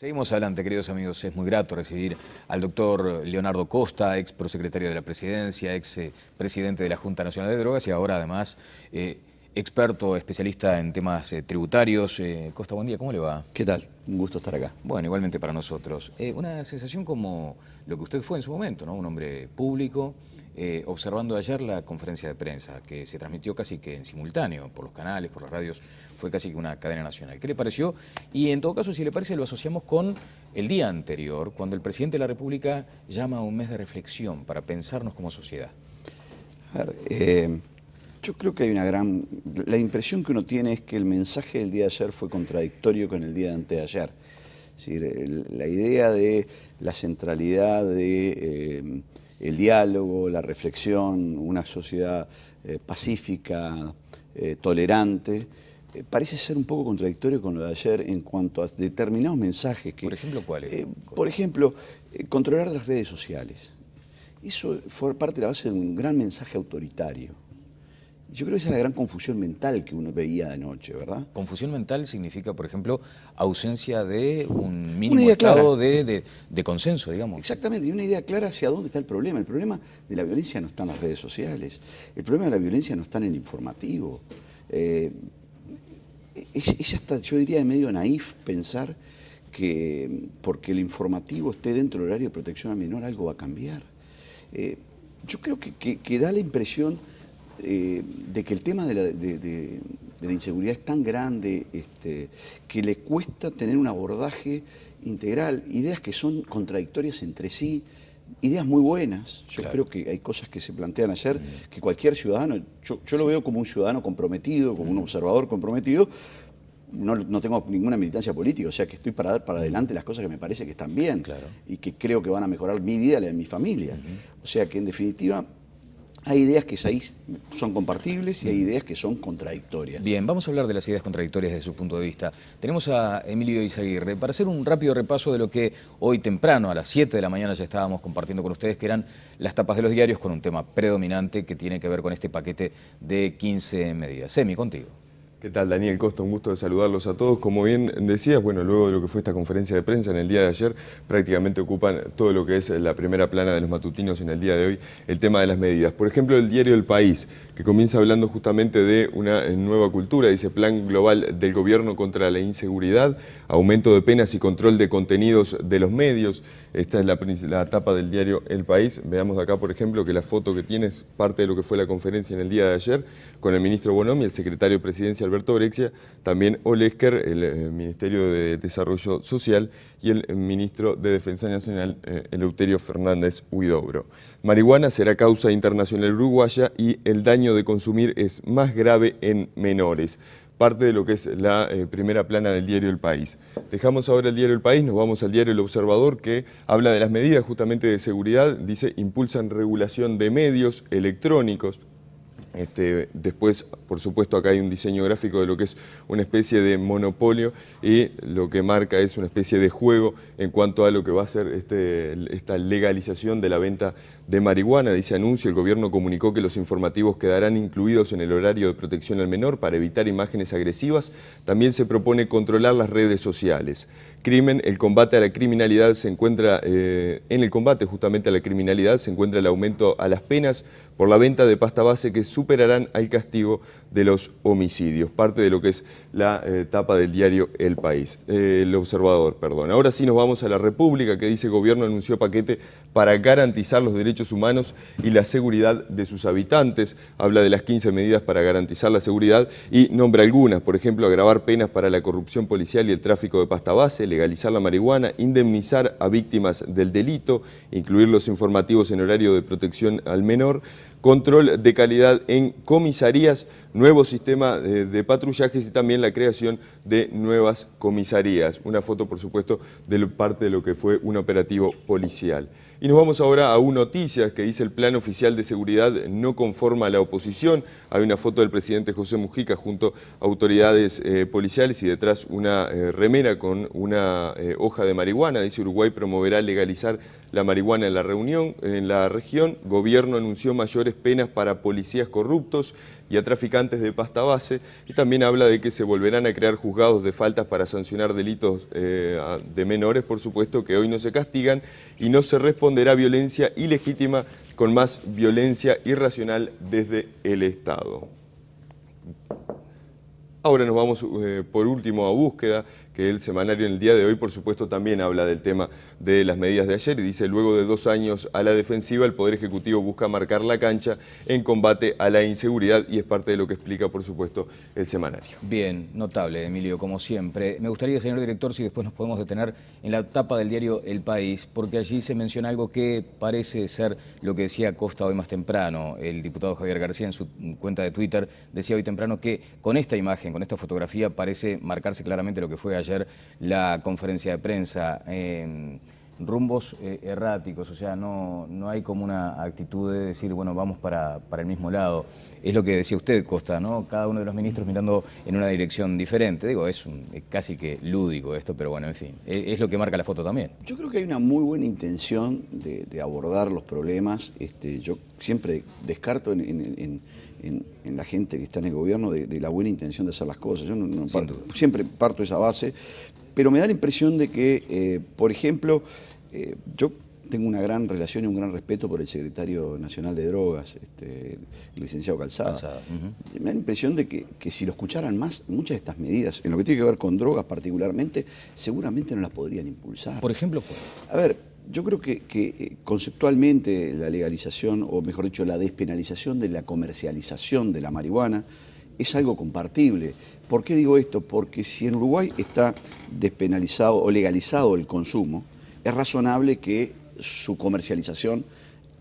Seguimos adelante, queridos amigos. Es muy grato recibir al doctor Leonardo Costa, ex prosecretario de la Presidencia, ex presidente de la Junta Nacional de Drogas y ahora además experto, especialista en temas tributarios. Costa, buen día, ¿cómo le va? ¿Qué tal? Un gusto estar acá. Bueno, igualmente para nosotros. Una sensación como lo que usted fue en su momento, ¿no? Un hombre público, observando ayer la conferencia de prensa que se transmitió casi que en simultáneo por los canales, por las radios, fue casi que una cadena nacional. ¿Qué le pareció? Y en todo caso, si le parece, lo asociamos con el día anterior, cuando el presidente de la República llama a un mes de reflexión para pensarnos como sociedad. A ver, yo creo que hay una gran... La impresión que uno tiene es que el mensaje del día de ayer fue contradictorio con el día de antes de ayer. Es decir, la idea de la centralidad de el diálogo, la reflexión, una sociedad pacífica, tolerante, parece ser un poco contradictorio con lo de ayer en cuanto a determinados mensajes. Por ejemplo, ¿cuáles? Por ejemplo, controlar las redes sociales. Eso fue parte de la base de un gran mensaje autoritario. Yo creo que esa es la gran confusión mental que uno veía de anoche, ¿verdad? Confusión mental significa, por ejemplo, ausencia de un mínimo estado de consenso, digamos. Exactamente, y una idea clara hacia dónde está el problema. El problema de la violencia no está en las redes sociales. El problema de la violencia no está en el informativo. Es hasta, yo diría, de medio naif pensar que porque el informativo esté dentro del horario de protección al menor algo va a cambiar. Yo creo que da la impresión de que el tema de la inseguridad es tan grande que le cuesta tener un abordaje integral, ideas que son contradictorias entre sí, ideas muy buenas. Yo creo que hay cosas que se plantean ayer que cualquier ciudadano, yo lo veo como un ciudadano comprometido, como un observador comprometido. No tengo ninguna militancia política, o sea que estoy para dar para adelante las cosas que me parece que están bien y que creo que van a mejorar mi vida y la de mi familia. O sea que en definitiva hay ideas que son compartibles y hay ideas que son contradictorias. Bien, vamos a hablar de las ideas contradictorias desde su punto de vista. Tenemos a Emilio Izaguirre para hacer un rápido repaso de lo que hoy temprano, a las 7 de la mañana, ya estábamos compartiendo con ustedes, que eran las tapas de los diarios con un tema predominante que tiene que ver con este paquete de 15 medidas. Emi, contigo. ¿Qué tal, Daniel Costa? Un gusto de saludarlos a todos. Como bien decías, bueno, luego de lo que fue esta conferencia de prensa en el día de ayer, prácticamente ocupan todo lo que es la primera plana de los matutinos en el día de hoy, el tema de las medidas. Por ejemplo, el diario El País, que comienza hablando justamente de una nueva cultura, dice Plan Global del Gobierno contra la Inseguridad, aumento de penas y control de contenidos de los medios. Esta es la tapa del diario El País. Veamos acá, por ejemplo, que la foto que tiene es parte de lo que fue la conferencia en el día de ayer, con el ministro Bonomi, el secretario de Presidencia Alberto Brexia, también Olesker, el Ministerio de Desarrollo Social, y el ministro de Defensa Nacional, Eleuterio Fernández Huidobro. Marihuana será causa internacional uruguaya y el daño de consumir es más grave en menores. Parte de lo que es la primera plana del diario El País. Dejamos ahora el diario El País, nos vamos al diario El Observador, que habla de las medidas justamente de seguridad. Dice, impulsan regulación de medios electrónicos. Después, por supuesto, acá hay un diseño gráfico de lo que es una especie de monopolio y lo que marca es una especie de juego en cuanto a lo que va a ser esta legalización de la venta de marihuana. Dice anuncio, el gobierno comunicó que los informativos quedarán incluidos en el horario de protección al menor para evitar imágenes agresivas. También se propone controlar las redes sociales. Crimen, el combate a la criminalidad se encuentra, en el combate justamente a la criminalidad se encuentra el aumento a las penas por la venta de pasta base que superarán al castigo de los homicidios. Parte de lo que es la tapa del diario El País, El Observador, perdón. Ahora sí nos vamos a La República, que dice gobierno anunció paquete para garantizar los derechos humanos y la seguridad de sus habitantes. Habla de las 15 medidas para garantizar la seguridad y nombra algunas, por ejemplo, agravar penas para la corrupción policial y el tráfico de pasta base, legalizar la marihuana, indemnizar a víctimas del delito, incluir los informativos en horario de protección al menor, control de calidad en comisarías, nuevo sistema de patrullajes y también la creación de nuevas comisarías. Una foto, por supuesto, de parte de lo que fue un operativo policial. Y nos vamos ahora a Noticias, que dice el plan oficial de seguridad no conforma a la oposición. Hay una foto del presidente José Mujica junto a autoridades policiales y detrás una remera con una hoja de marihuana. Dice Uruguay promoverá legalizar la marihuana en la región. Gobierno anunció mayores mayores penas para policías corruptos y a traficantes de pasta base, y también habla de que se volverán a crear juzgados de faltas para sancionar delitos de menores, por supuesto, que hoy no se castigan, y no se responderá a violencia ilegítima con más violencia irracional desde el Estado. Ahora nos vamos por último a Búsqueda, que el semanario en el día de hoy, por supuesto, también habla del tema de las medidas de ayer y dice: luego de 2 años a la defensiva, el Poder Ejecutivo busca marcar la cancha en combate a la inseguridad, y es parte de lo que explica, por supuesto, el semanario. Bien, notable, Emilio, como siempre. Me gustaría, señor director, si después nos podemos detener en la tapa del diario El País, porque allí se menciona algo que parece ser lo que decía Costa hoy más temprano. El diputado Javier García, en su cuenta de Twitter, decía hoy temprano que con esta imagen, con esta fotografía, parece marcarse claramente lo que fue ayer la conferencia de prensa. Rumbos erráticos, o sea, no hay como una actitud de decir, bueno, vamos para el mismo lado. Es lo que decía usted, Costa, ¿no? Cada uno de los ministros mirando en una dirección diferente. Digo, es casi que lúdico esto, pero bueno, en fin, es lo que marca la foto también. Yo creo que hay una muy buena intención de abordar los problemas. Yo siempre descarto en la gente que está en el gobierno de la buena intención de hacer las cosas. Yo siempre parto de esa base, pero me da la impresión de que, por ejemplo, yo tengo una gran relación y un gran respeto por el secretario nacional de Drogas, el licenciado Calzada. Me da la impresión de que si lo escucharan más, muchas de estas medidas, en lo que tiene que ver con drogas particularmente, seguramente no las podrían impulsar. Por ejemplo, ¿cuál? A ver, yo creo que conceptualmente la legalización, o mejor dicho, la despenalización de la comercialización de la marihuana es algo compartible. ¿Por qué digo esto? Porque si en Uruguay está despenalizado o legalizado el consumo, es razonable que su comercialización,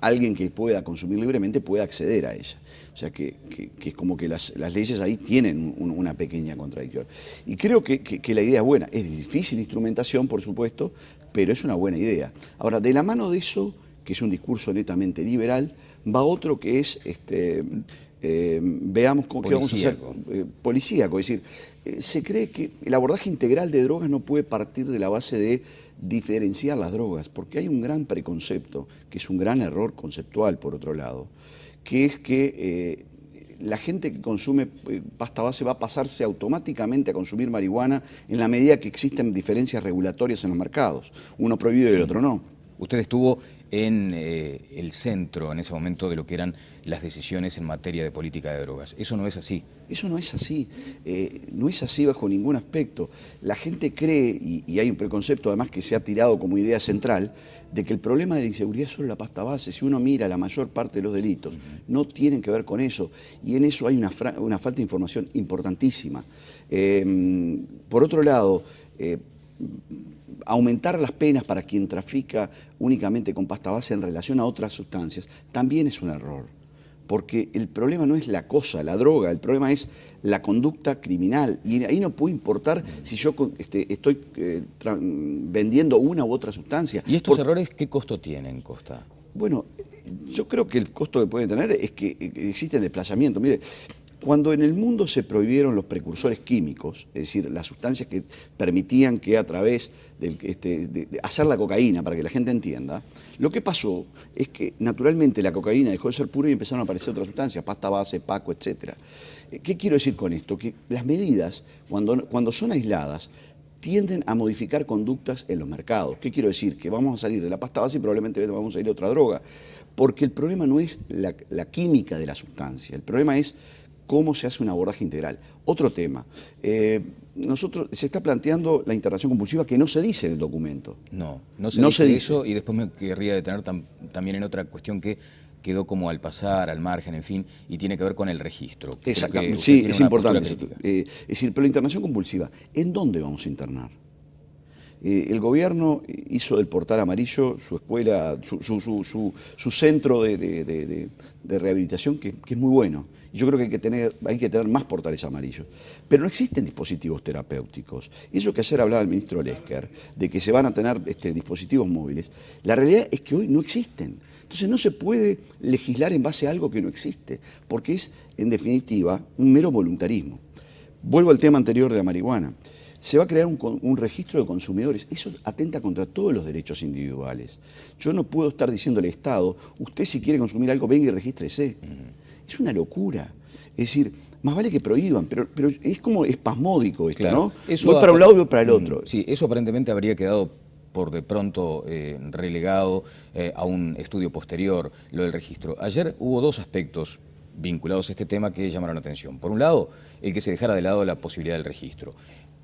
alguien que pueda consumir libremente pueda acceder a ella. O sea que es como que las leyes ahí tienen una pequeña contradicción. Y creo que la idea es buena. Es difícil instrumentación, por supuesto, pero es una buena idea. Ahora, de la mano de eso, que es un discurso netamente liberal, va otro que es, veamos qué vamos a hacer, policíaco. Es decir, se cree que el abordaje integral de drogas no puede partir de la base de diferenciar las drogas, porque hay un gran preconcepto, que es un gran error conceptual, por otro lado, que es que la gente que consume pasta base va a pasarse automáticamente a consumir marihuana en la medida que existen diferencias regulatorias en los mercados, uno prohibido y el otro no. Usted estuvo en el centro en ese momento de lo que eran las decisiones en materia de política de drogas. Eso no es así. Eso no es así. No es así bajo ningún aspecto. La gente cree, y hay un preconcepto además que se ha tirado como idea central, de que el problema de la inseguridad es solo la pasta base. Si uno mira la mayor parte de los delitos, no tienen que ver con eso. Y en eso hay una falta de información importantísima. Por otro lado, aumentar las penas para quien trafica únicamente con pasta base en relación a otras sustancias también es un error, porque el problema no es la cosa, la droga, el problema es la conducta criminal, y ahí no puede importar si yo estoy vendiendo una u otra sustancia. ¿Y estos errores qué costo tienen, Costa? Bueno, yo creo que el costo que pueden tener es que existe desplazamiento. Mire, cuando en el mundo se prohibieron los precursores químicos, es decir, las sustancias que permitían que a través de hacer la cocaína, para que la gente entienda, lo que pasó es que naturalmente la cocaína dejó de ser pura y empezaron a aparecer otras sustancias, pasta base, paco, etc. ¿Qué quiero decir con esto? Que las medidas, cuando son aisladas, tienden a modificar conductas en los mercados. ¿Qué quiero decir? Que vamos a salir de la pasta base y probablemente vamos a ir a otra droga. Porque el problema no es la química de la sustancia, el problema es cómo se hace un abordaje integral. Otro tema, se está planteando la internación compulsiva, que no se dice en el documento. No se dice eso, y después me querría detener también en otra cuestión que quedó como al pasar, al margen, en fin, y tiene que ver con el registro. Exactamente, sí, es importante. Es decir, pero la internación compulsiva, ¿en dónde vamos a internar? El gobierno hizo del Portal Amarillo su escuela, su centro de rehabilitación, que es muy bueno. Y yo creo que hay que tener más portales amarillos. Pero no existen dispositivos terapéuticos. Eso que ayer hablaba el ministro Lesker, de que se van a tener dispositivos móviles, la realidad es que hoy no existen. Entonces no se puede legislar en base a algo que no existe, porque es, en definitiva, un mero voluntarismo. Vuelvo al tema anterior de la marihuana. se va a crear un registro de consumidores. Eso atenta contra todos los derechos individuales. Yo no puedo estar diciéndole al Estado, usted si quiere consumir algo, venga y regístrese. Es una locura. Es decir, más vale que prohíban, pero es como espasmódico esto, Claro. ¿no? Eso Voy para un lado y voy para el otro. Sí, eso aparentemente habría quedado por de pronto relegado a un estudio posterior, lo del registro. Ayer hubo dos aspectos vinculados a este tema que llamaron la atención. Por un lado, el que se dejara de lado la posibilidad del registro.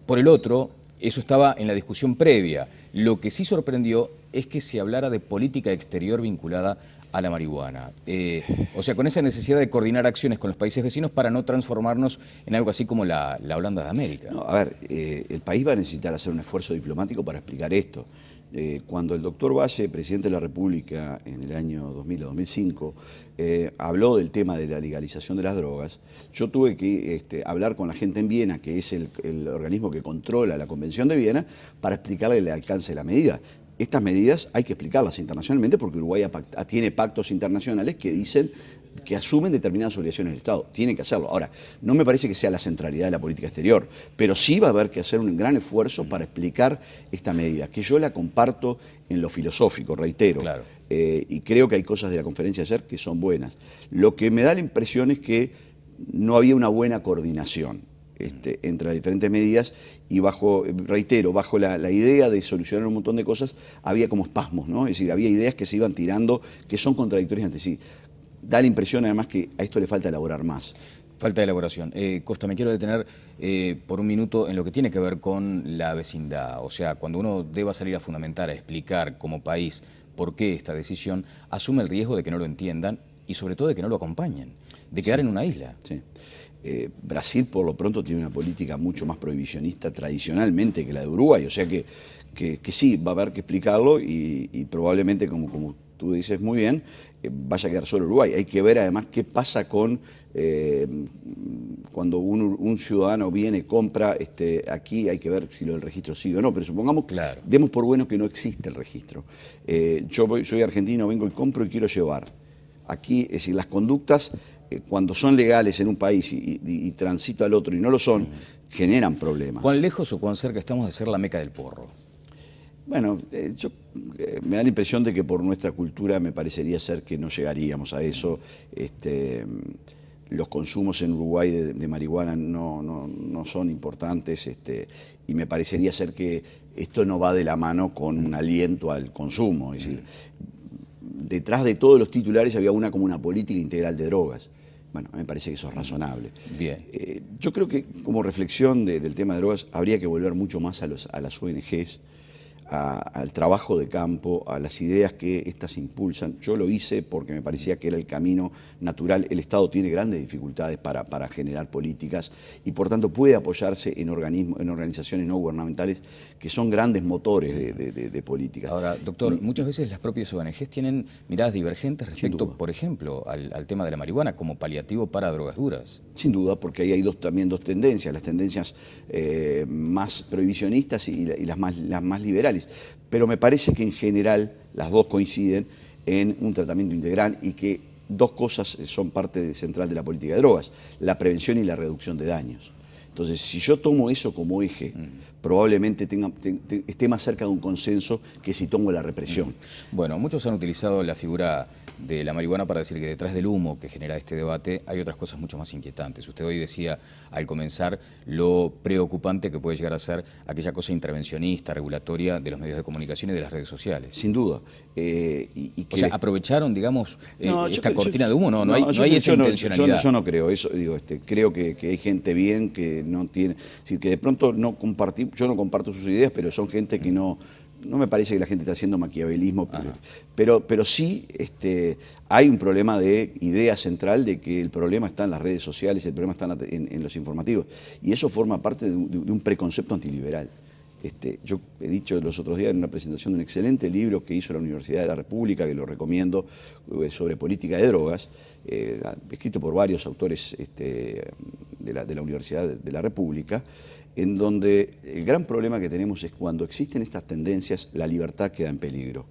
Por el otro, eso estaba en la discusión previa. Lo que sí sorprendió es que se hablara de política exterior vinculada a la marihuana. O sea, con esa necesidad de coordinar acciones con los países vecinos para no transformarnos en algo así como la Holanda de América. No, a ver, el país va a necesitar hacer un esfuerzo diplomático para explicar esto. Cuando el doctor Valle, presidente de la República en el año 2000 o 2005, habló del tema de la legalización de las drogas, yo tuve que hablar con la gente en Viena, que es el organismo que controla la Convención de Viena, para explicarle el alcance de la medida. Estas medidas hay que explicarlas internacionalmente porque Uruguay tiene pactos internacionales que dicen que asumen determinadas obligaciones del Estado. Tienen que hacerlo. Ahora, no me parece que sea la centralidad de la política exterior, pero sí va a haber que hacer un gran esfuerzo para explicar esta medida, que yo la comparto en lo filosófico, reitero. Claro. Y creo que hay cosas de la conferencia de ayer que son buenas. Lo que me da la impresión es que no había una buena coordinación entre las diferentes medidas y reitero, bajo la idea de solucionar un montón de cosas, había como espasmos, ¿no? Es decir, había ideas que se iban tirando que son contradictorias entre sí. Da la impresión además que a esto le falta elaborar más. Falta de elaboración. Costa, me quiero detener por un minuto en lo que tiene que ver con la vecindad. O sea, cuando uno deba salir a fundamentar, a explicar como país por qué esta decisión, asume el riesgo de que no lo entiendan y sobre todo de que no lo acompañen, de quedar en una isla. Sí. Brasil por lo pronto tiene una política mucho más prohibicionista tradicionalmente que la de Uruguay, o sea que sí, va a haber que explicarlo y probablemente, como tú dices muy bien, vaya a quedar solo Uruguay. Hay que ver además qué pasa con cuando un ciudadano viene, compra, aquí hay que ver si lo del registro sigue o no, pero supongamos, Claro, demos por bueno que no existe el registro. Yo soy argentino, vengo y compro y quiero llevar. Aquí, es decir, las conductas, cuando son legales en un país y transito al otro y no lo son, generan problemas. ¿cuán lejos o cuán cerca estamos de ser la meca del porro? Bueno, me da la impresión de que por nuestra cultura me parecería ser que no llegaríamos a eso. Los consumos en Uruguay de marihuana no son importantes y me parecería ser que esto no va de la mano con un aliento al consumo. Es decir, detrás de todos los titulares había como una política integral de drogas. Bueno, me parece que eso es razonable. Bien. Yo creo que como reflexión del tema de drogas habría que volver mucho más a las ONGs, al trabajo de campo, a las ideas que éstas impulsan. Yo lo hice porque me parecía que era el camino natural. El Estado tiene grandes dificultades para generar políticas y por tanto puede apoyarse en organizaciones no gubernamentales que son grandes motores de políticas. Ahora, doctor, muchas veces las propias ONGs tienen miradas divergentes respecto, por ejemplo, al tema de la marihuana como paliativo para drogas duras. Sin duda, porque ahí hay también dos tendencias, las tendencias más prohibicionistas y las más liberales. Pero me parece que en general las dos coinciden en un tratamiento integral y que dos cosas son parte central de la política de drogas, la prevención y la reducción de daños. Entonces, si yo tomo eso como eje, probablemente esté más cerca de un consenso que si tomo la represión. Bueno, muchos han utilizado la figura de la marihuana para decir que detrás del humo que genera este debate hay otras cosas mucho más inquietantes. Usted hoy decía al comenzar lo preocupante que puede llegar a ser aquella cosa intervencionista, regulatoria de los medios de comunicación y de las redes sociales. Sin duda. O sea, aprovecharon, digamos, esta cortina de humo, no hay esa intencionalidad. Yo no creo eso, digo, creo que hay gente bien que no tiene, es decir, que de pronto yo no comparto sus ideas, pero son gente que no me parece que la gente está haciendo maquiavelismo, pero sí hay un problema de idea central de que el problema está en las redes sociales, el problema está en los informativos, y eso forma parte de un preconcepto antiliberal. Yo he dicho los otros días en una presentación de un excelente libro que hizo la Universidad de la República, que lo recomiendo, sobre política de drogas, escrito por varios autores de la Universidad de la República, en donde el gran problema que tenemos es cuando existen estas tendencias, la libertad queda en peligro.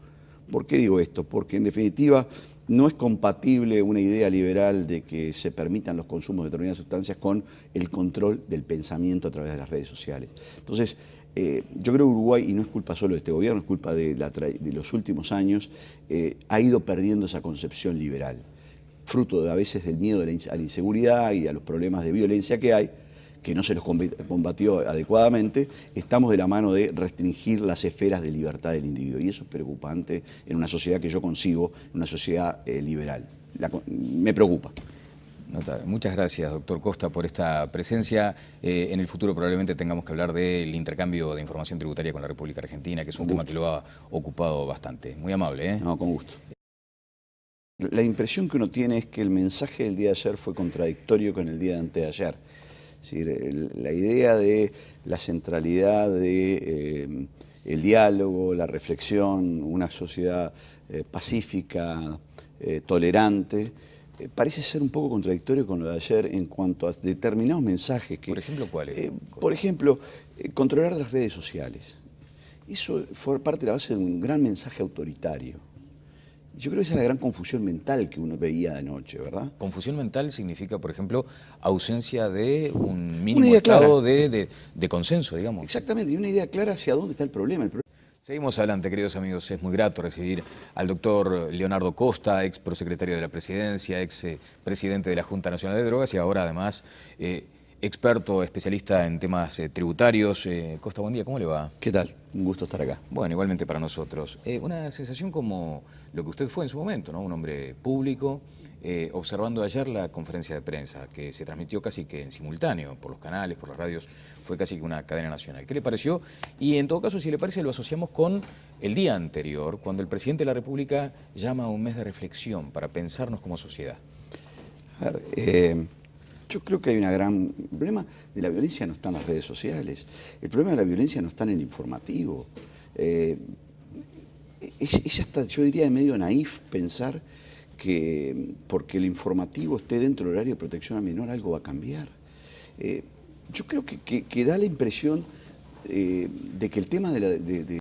¿Por qué digo esto? Porque en definitiva no es compatible una idea liberal de que se permitan los consumos de determinadas sustancias con el control del pensamiento a través de las redes sociales. Entonces, yo creo que Uruguay, y no es culpa solo de este gobierno, es culpa de los últimos años, ha ido perdiendo esa concepción liberal, fruto a veces del miedo a la inseguridad y a los problemas de violencia que hay, que no se los combatió adecuadamente. Estamos de la mano de restringir las esferas de libertad del individuo, y eso es preocupante en una sociedad que yo concibo, una sociedad liberal. Me preocupa. Notable. Muchas gracias, doctor Costa, por esta presencia. En el futuro probablemente tengamos que hablar del intercambio de información tributaria con la República Argentina, que es un tema que lo ha ocupado bastante. Muy amable, ¿eh? No, con gusto. La impresión que uno tiene es que el mensaje del día de ayer fue contradictorio con el día de antes de ayer. Es decir, la idea de la centralidad de el diálogo, la reflexión, una sociedad pacífica, tolerante, parece ser un poco contradictorio con lo de ayer en cuanto a determinados mensajes. ¿Por ejemplo, cuáles? Por ejemplo, controlar las redes sociales. Eso fue parte de la base de un gran mensaje autoritario. Yo creo que esa es la gran confusión mental que uno veía anoche, ¿verdad? Confusión mental significa, por ejemplo, ausencia de un mínimo estado de consenso, digamos. Exactamente, y una idea clara hacia dónde está el problema. Seguimos adelante, queridos amigos. Es muy grato recibir al doctor Leonardo Costa, ex prosecretario de la Presidencia, ex presidente de la Junta Nacional de Drogas y ahora además experto, especialista en temas tributarios. Costa, buen día, ¿cómo le va? ¿Qué tal? Un gusto estar acá. Bueno, igualmente para nosotros. Una sensación como lo que usted fue en su momento, ¿no? Un hombre público, observando ayer la conferencia de prensa, que se transmitió casi que en simultáneo, por los canales, por las radios, fue casi que una cadena nacional. ¿Qué le pareció? Y en todo caso, si le parece, lo asociamos con el día anterior, cuando el presidente de la República llama a un mes de reflexión para pensarnos como sociedad. A ver, yo creo que hay una gran... El problema de la violencia no está en las redes sociales. El problema de la violencia no está en el informativo. Es hasta, yo diría, medio naif pensar que porque el informativo esté dentro del horario de protección al menor algo va a cambiar. Yo creo que da la impresión de que el tema de